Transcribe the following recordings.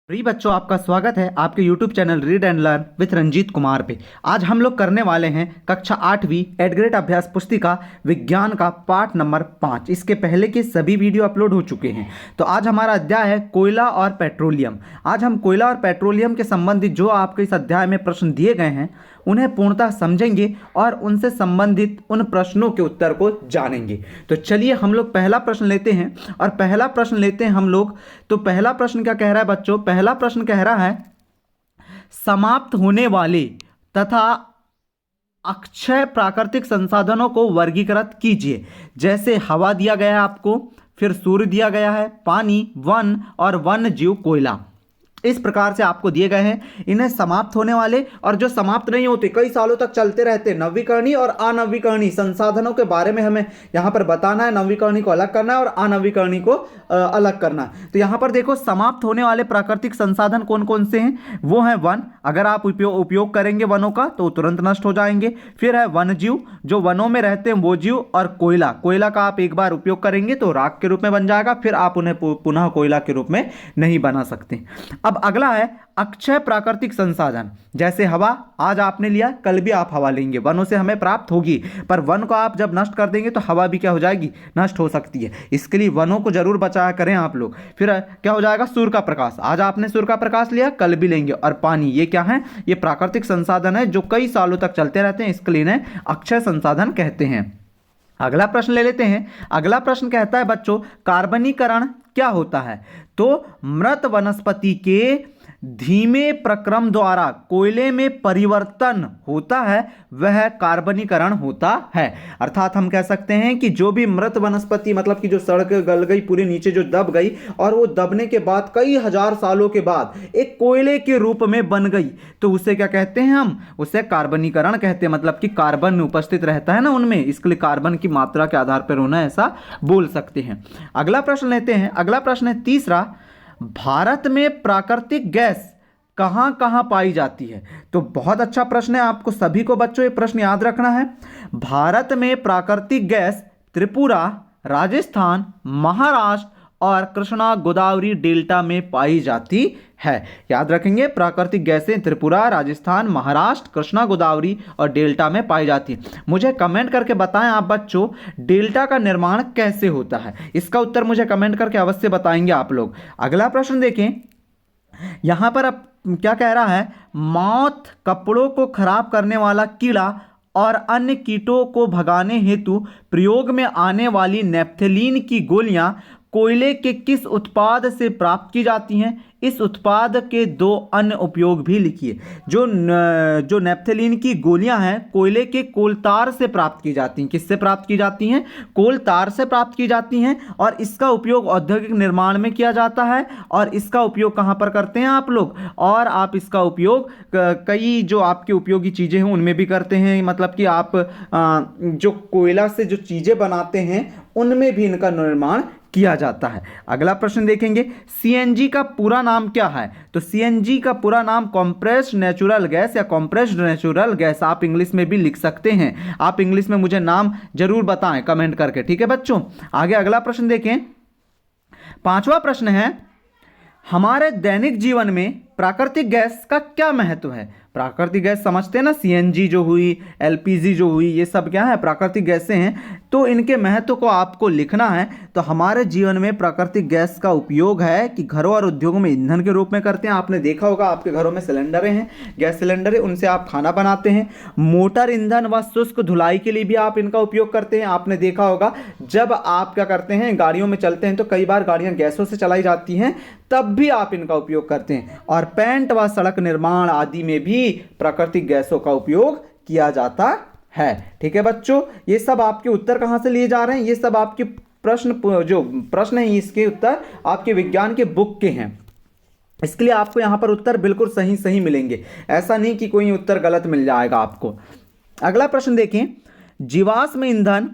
प्रिय बच्चों, आपका स्वागत है आपके YouTube channel read and learn with Ranjit Kumar पे। आज हम लोग करने वाले हैं कक्षा 8वीं एडग्रेड अभ्यास पुस्तिका विज्ञान का पाठ नंबर 5। इसके पहले के सभी वीडियो अपलोड हो चुके हैं। तो आज हमारा अध्याय है कोयला और पेट्रोलियम। आज हम कोयला और पेट्रोलियम के संबंधित जो आपके इस अध्याय में प्रश्न दिए गए हैं उन्हें पूर्णतः समझेंगे और उनसे संबंधित उन प्रश्नों के उत्तर को जानेंगे। तो चलिए हम लोग पहला प्रश्न लेते हैं और पहला प्रश्न लेते हैं हम लोग। तो पहला प्रश्न क्या कह रहा है बच्चों? पहला प्रश्न कह रहा है समाप्त होने वाले तथा अक्षय प्राकृतिक संसाधनों को वर्गीकृत कीजिए। जैसे हवा दिया गया है आपको, फिर सूर्य दिया गया है, पानी, वन और वन्य जीव, कोयला। इस प्रकार से आपको दिए गए हैं। इन्हें समाप्त होने वाले और जो समाप्त नहीं होते, कई सालों तक चलते रहते, नवीकरणीय और अनवीकरणीय संसाधनों के बारे में हमें यहां पर बताना है। नवीकरणीय को अलग करना है और अनवीकरणीय को अलग करना है। तो यहां पर देखो, समाप्त होने वाले प्राकृतिक संसाधन कौन कौन से हैं? वो है वन। अगर आप उपयोग करेंगे वनों का तो तुरंत नष्ट हो जाएंगे। फिर है वन्य जीव, जो वनों में रहते हैं वो जीव। और कोयला, कोयला का आप एक बार उपयोग करेंगे तो राख के रूप में बन जाएगा, फिर आप उन्हें पुनः कोयला के रूप में नहीं बना सकते। अब अगला है अक्षय प्राकृतिक संसाधन। जैसे हवा, आज आपने लिया, कल भी आप हवा लेंगे, वनों से हमें प्राप्त होगी। पर वन को आप जब नष्ट कर देंगे तो हवा भी क्या हो जाएगी? नष्ट हो सकती है। इसके लिए वनों को जरूर बचाया करें आप लोग। फिर क्या हो जाएगा? सूर्य का प्रकाश, आज आपने सूर्य का प्रकाश लिया, कल भी लेंगे। और पानी, ये क्या है? ये प्राकृतिक संसाधन है जो कई सालों तक चलते रहते हैं, इसके लिए इन्हें अक्षय संसाधन कहते हैं। अगला प्रश्न ले लेते हैं। अगला प्रश्न कहता है बच्चों, कार्बनीकरण क्या होता है? तो मृत वनस्पति के धीमे प्रक्रम द्वारा कोयले में परिवर्तन होता है, वह कार्बनीकरण होता है। अर्थात हम कह सकते हैं कि जो भी मृत वनस्पति, मतलब कि जो सड़ के गल गई, पूरे नीचे जो दब गई और वो दबने के बाद कई हजार सालों के बाद एक कोयले के रूप में बन गई, तो उसे क्या कहते हैं? हम उसे कार्बनीकरण कहते हैं। मतलब कि कार्बन उपस्थित रहता है ना उनमें, इसके लिए कार्बन की मात्रा के आधार पर होना, ऐसा बोल सकते हैं। अगला प्रश्न लेते हैं। अगला प्रश्न है तीसरा, भारत में प्राकृतिक गैस कहां कहां पाई जाती है? तो बहुत अच्छा प्रश्न है, आपको सभी को बच्चों ये प्रश्न याद रखना है। भारत में प्राकृतिक गैस त्रिपुरा, राजस्थान, महाराष्ट्र और कृष्णा गोदावरी डेल्टा में पाई जाती है। याद रखेंगे, प्राकृतिक गैसें त्रिपुरा, राजस्थान, महाराष्ट्र, कृष्णा गोदावरी और डेल्टा में पाई जाती है। मुझे कमेंट करके बताएं आप बच्चों, डेल्टा का निर्माण कैसे होता है? इसका उत्तर मुझे कमेंट करके अवश्य बताएंगे आप लोग। अगला प्रश्न देखें। यहां पर अब क्या कह रहा है? मौत कपड़ों को खराब करने वाला कीड़ा और अन्य कीटों को भगाने हेतु प्रयोग में आने वाली नेप्थलीन की गोलियां कोयले के किस उत्पाद से प्राप्त की जाती हैं? इस उत्पाद के दो अन्य उपयोग भी लिखिए। जो नेप्थलीन की गोलियां हैं, कोयले के कोलतार से प्राप्त की जाती हैं। किससे प्राप्त की जाती हैं? कोलतार से प्राप्त की जाती हैं। और इसका उपयोग औद्योगिक निर्माण में किया जाता है। और इसका उपयोग कहां पर करते हैं आप लोग? और आप इसका उपयोग कई जो आपकी उपयोगी चीजें हैं उनमें भी करते हैं। मतलब कि आप जो कोयला से जो चीजें बनाते हैं उनमें भी इनका निर्माण किया जाता है। अगला प्रश्न देखेंगे, सीएनजी का पूरा नाम क्या है? तो सीएनजी का पूरा नाम कंप्रेस्ड नेचुरल गैस या कंप्रेस्ड नेचुरल गैस, आप इंग्लिश में भी लिख सकते हैं। आप इंग्लिश में मुझे नाम जरूर बताएं कमेंट करके, ठीक है बच्चों। आगे अगला प्रश्न देखें। पांचवा प्रश्न है, हमारे दैनिक जीवन में प्राकृतिक गैस का क्या महत्व है? प्राकृतिक गैस समझते हैं ना, सीएनजी जो हुई, एलपीजी जो हुई, ये सब क्या है? प्राकृतिक गैसें हैं। तो इनके महत्व को आपको लिखना है। तो हमारे जीवन में प्राकृतिक गैस का उपयोग है कि घरों और उद्योगों में ईंधन के रूप में करते हैं। आपने देखा होगा आपके घरों में सिलेंडरें हैं, गैस सिलेंडरें, उनसे आप खाना बनाते हैं। मोटर ईंधन व शुष्क धुलाई के लिए भी आप इनका उपयोग करते हैं। आपने देखा होगा जब आप क्या करते हैं, गाड़ियों में चलते हैं तो कई बार गाड़ियां गैसों से चलाई जाती हैं, तब भी आप इनका उपयोग करते हैं। और पेंट व सड़क निर्माण आदि में भी प्राकृतिक गैसों का उपयोग किया जाता है। ठीक है बच्चों, ये सब आपके उत्तर कहां से लिए जा रहे हैं? ये सब आपके जो प्रश्न है इसके उत्तर आपके विज्ञान के बुक के हैं। इसके लिए आपको यहां पर उत्तर बिल्कुल सही सही मिलेंगे, ऐसा नहीं कि कोई उत्तर गलत मिल जाएगा आपको। अगला प्रश्न देखें, जीवाश्म ईंधन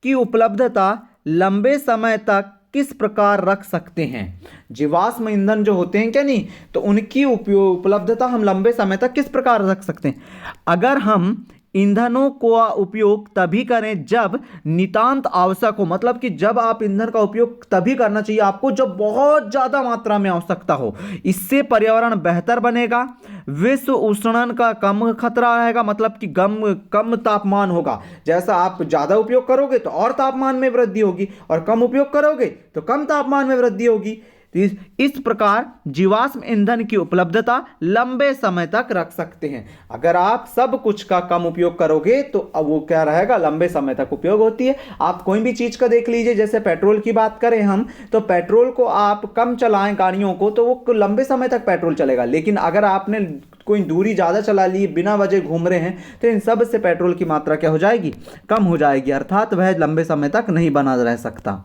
की उपलब्धता लंबे समय तक किस प्रकार रख सकते हैं? जीवाश्म ईंधन जो होते हैं क्या नहीं, तो उनकी उपलब्धता हम लंबे समय तक किस प्रकार रख सकते हैं? अगर हम ईंधनों का उपयोग तभी करें जब नितांत आवश्यक हो, मतलब कि जब आप ईंधन का उपयोग तभी करना चाहिए आपको जब बहुत ज्यादा मात्रा में आवश्यकता हो। इससे पर्यावरण बेहतर बनेगा, विश्व उष्णन का कम खतरा रहेगा, मतलब कि कम तापमान होगा। जैसा आप ज्यादा उपयोग करोगे तो और तापमान में वृद्धि होगी, और कम उपयोग करोगे तो कम तापमान में वृद्धि होगी। तो इस प्रकार जीवाश्म ईंधन की उपलब्धता लंबे समय तक रख सकते हैं। अगर आप सब कुछ का कम उपयोग करोगे तो अब वो क्या रहेगा, लंबे समय तक उपयोग होती है। आप कोई भी चीज का देख लीजिए, जैसे पेट्रोल की बात करें हम, तो पेट्रोल को आप कम चलाएं गाड़ियों को तो वो लंबे समय तक पेट्रोल चलेगा। लेकिन अगर आपने कोई दूरी ज्यादा चला ली, बिना वजह घूम रहे हैं, तो इन सब से पेट्रोल की मात्रा क्या हो जाएगी, कम हो जाएगी, अर्थात वह लंबे समय तक नहीं बना रह सकता।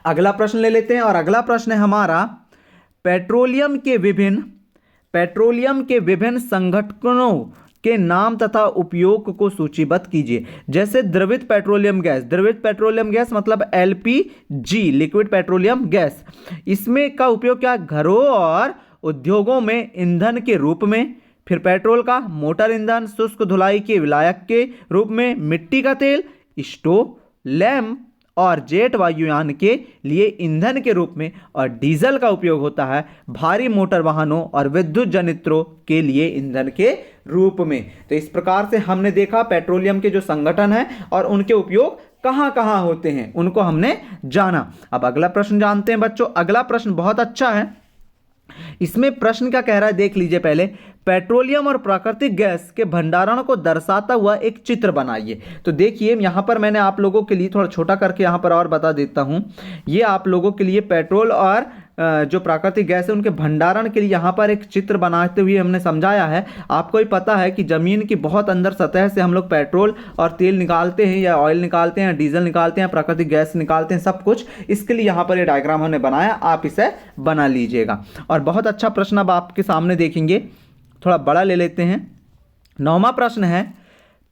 अगला प्रश्न ले लेते हैं, और अगला प्रश्न है हमारा, पेट्रोलियम के विभिन्न संगठनों के नाम तथा उपयोग को सूचीबद्ध कीजिए। जैसे द्रवित पेट्रोलियम गैस मतलब एलपीजी, लिक्विड पेट्रोलियम गैस, इसमें का उपयोग क्या, घरों और उद्योगों में ईंधन के रूप में। फिर पेट्रोल का मोटर ईंधन, शुष्क धुलाई के विलायक के रूप में, मिट्टी का तेल, स्टोव, लैंप और जेट वायुयान के लिए ईंधन के रूप में, और डीजल का उपयोग होता है भारी मोटर वाहनों और विद्युत जनित्रों के लिए ईंधन के रूप में। तो इस प्रकार से हमने देखा पेट्रोलियम के जो संगठन हैं और उनके उपयोग कहां कहां होते हैं, उनको हमने जाना। अब अगला प्रश्न जानते हैं बच्चों। अगला प्रश्न बहुत अच्छा है। इसमें प्रश्न क्या कह रहा है देख लीजिए पहले। पेट्रोलियम और प्राकृतिक गैस के भंडारण को दर्शाता हुआ एक चित्र बनाइए। तो देखिए यहां पर मैंने आप लोगों के लिए थोड़ा छोटा करके यहां पर और बता देता हूं। ये आप लोगों के लिए पेट्रोल और जो प्राकृतिक गैस है उनके भंडारण के लिए यहाँ पर एक चित्र बनाते हुए हमने समझाया है। आपको ही पता है कि ज़मीन की बहुत अंदर सतह से हम लोग पेट्रोल और तेल निकालते हैं, या ऑयल निकालते हैं, डीजल निकालते हैं, प्राकृतिक गैस निकालते हैं, सब कुछ। इसके लिए यहाँ पर ये डायग्राम हमने बनाया, आप इसे बना लीजिएगा। और बहुत अच्छा प्रश्न अब आपके सामने देखेंगे, थोड़ा बड़ा ले लेते हैं। 9वां प्रश्न है,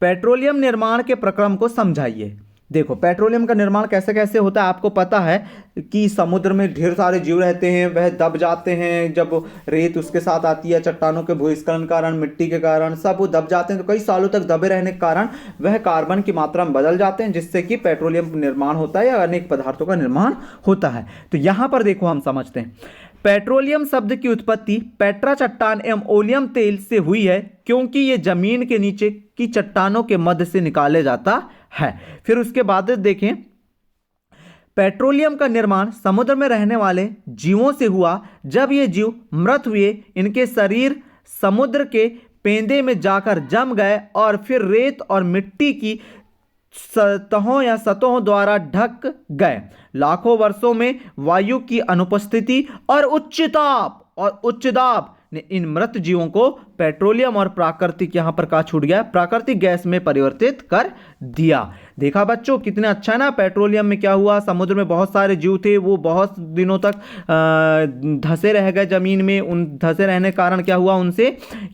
पेट्रोलियम निर्माण के प्रक्रम को समझाइए। देखो पेट्रोलियम का निर्माण कैसे कैसे होता है। आपको पता है कि समुद्र में ढेर सारे जीव रहते हैं, वह दब जाते हैं जब रेत उसके साथ आती है, चट्टानों के भूस्खलन के कारण, मिट्टी के कारण, सब वो दब जाते हैं। तो कई सालों तक दबे रहने के कारण वह कार्बन की मात्रा में बदल जाते हैं, जिससे कि पेट्रोलियम निर्माण होता है या अनेक पदार्थों का निर्माण होता है। तो यहां पर देखो हम समझते हैं, पेट्रोलियम शब्द की उत्पत्ति पेट्रा चट्टान एवं ओलियम तेल से हुई है, क्योंकि यह जमीन के नीचे की चट्टानों के मध्य से निकाले जाता है। फिर उसके बाद देखें, पेट्रोलियम का निर्माण समुद्र में रहने वाले जीवों से हुआ। जब ये जीव मृत हुए, इनके शरीर समुद्र के पेंदे में जाकर जम गए और फिर रेत और मिट्टी की सतहों या सतहों द्वारा ढक गए। लाखों वर्षों में वायु की अनुपस्थिति और उच्च दाब ने इन मृत जीवों को पेट्रोलियम और प्राकृतिक, यहां पर कहा छूट गया, प्राकृतिक गैस में परिवर्तित कर दिया। देखा बच्चों कितने अच्छा है ना। पेट्रोलियम में क्या हुआ, समुद्र में बहुत सारे जीव थे, वो बहुत दिनों तक धंसे रह गए जमीन में। उन धंसे रहने के कारण क्या हुआ उनसे,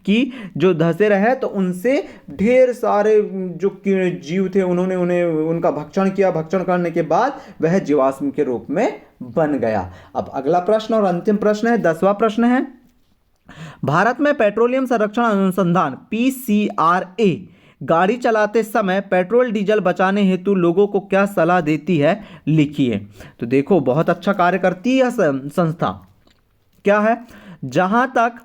कि जो धंसे रहे तो उनसे ढेर सारे जो जीव थे उन्होंने उनका भक्षण किया। भक्षण करने के बाद वह जीवाश्म के रूप में बन गया। अब अगला प्रश्न और अंतिम प्रश्न है, 10वां प्रश्न है, भारत में पेट्रोलियम संरक्षण अनुसंधान PCRA गाड़ी चलाते समय पेट्रोल डीजल बचाने हेतु लोगों को क्या सलाह देती है, लिखिए। तो देखो बहुत अच्छा कार्य करती है संस्था। क्या है, जहां तक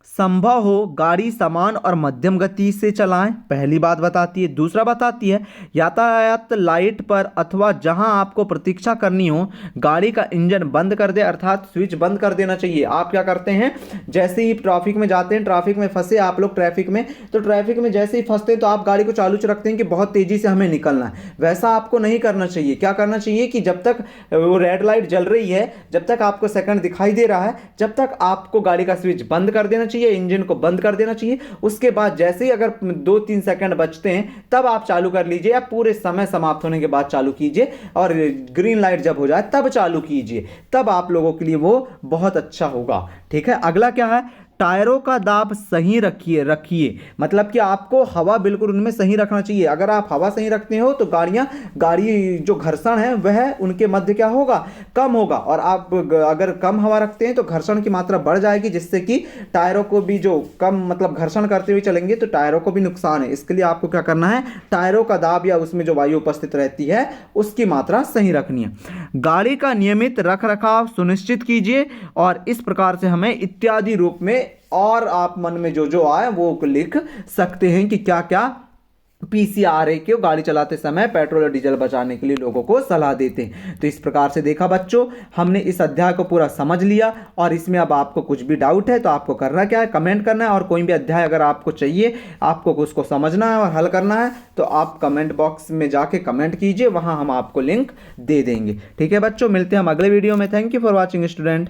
संभव हो गाड़ी समान और मध्यम गति से चलाएं, पहली बात बताती है। दूसरा बताती है यातायात लाइट पर अथवा जहां आपको प्रतीक्षा करनी हो गाड़ी का इंजन बंद कर दे, अर्थात स्विच बंद कर देना चाहिए। आप क्या करते हैं, जैसे ही ट्रैफिक में जाते हैं, ट्रैफिक में फंसे आप लोग ट्रैफिक में, तो ट्रैफिक में जैसे ही फंसते हैं तो आप गाड़ी को चालू रखते हैं कि बहुत तेजी से हमें निकलना है। वैसा आपको नहीं करना चाहिए। क्या करना चाहिए कि जब तक वो रेड लाइट जल रही है, जब तक आपको सेकंड दिखाई दे रहा है, जब तक आपको गाड़ी का स्विच बंद कर देना चाहिए, इंजन को बंद कर देना चाहिए। उसके बाद जैसे ही अगर 2-3 सेकंड बचते हैं तब आप चालू कर लीजिए, या पूरे समय समाप्त होने के बाद चालू कीजिए, और ग्रीन लाइट जब हो जाए तब चालू कीजिए, तब आप लोगों के लिए वो बहुत अच्छा होगा। ठीक है, अगला क्या है, टायरों का दाब सही रखिए मतलब कि आपको हवा बिल्कुल उनमें सही रखना चाहिए। अगर आप हवा सही रखते हो तो गाड़ी जो घर्षण है वह उनके मध्य क्या होगा, कम होगा। और आप अगर कम हवा रखते हैं तो घर्षण की मात्रा बढ़ जाएगी, जिससे कि टायरों को भी जो कम मतलब घर्षण करते हुए चलेंगे तो टायरों को भी नुकसान है। इसके लिए आपको क्या करना है, टायरों का दाब या उसमें जो वायु उपस्थित रहती है उसकी मात्रा सही रखनी है। गाड़ी का नियमित रख रखाव सुनिश्चित कीजिए। और इस प्रकार से हमें इत्यादि रूप में और आप मन में जो जो आए वो लिख सकते हैं कि क्या क्या पीसीआरए को गाड़ी चलाते समय पेट्रोल और डीजल बचाने के लिए लोगों को सलाह देते हैं। तो इस प्रकार से देखा बच्चों, हमने इस अध्याय को पूरा समझ लिया। और इसमें अब आपको कुछ भी डाउट है तो आपको करना क्या है, कमेंट करना है। और कोई भी अध्याय अगर आपको चाहिए, आपको उसको समझना है और हल करना है, तो आप कमेंट बॉक्स में जाके कमेंट कीजिए, वहां हम आपको लिंक दे देंगे। ठीक है बच्चों, मिलते हैं हम अगले वीडियो में। Thank you for watching student.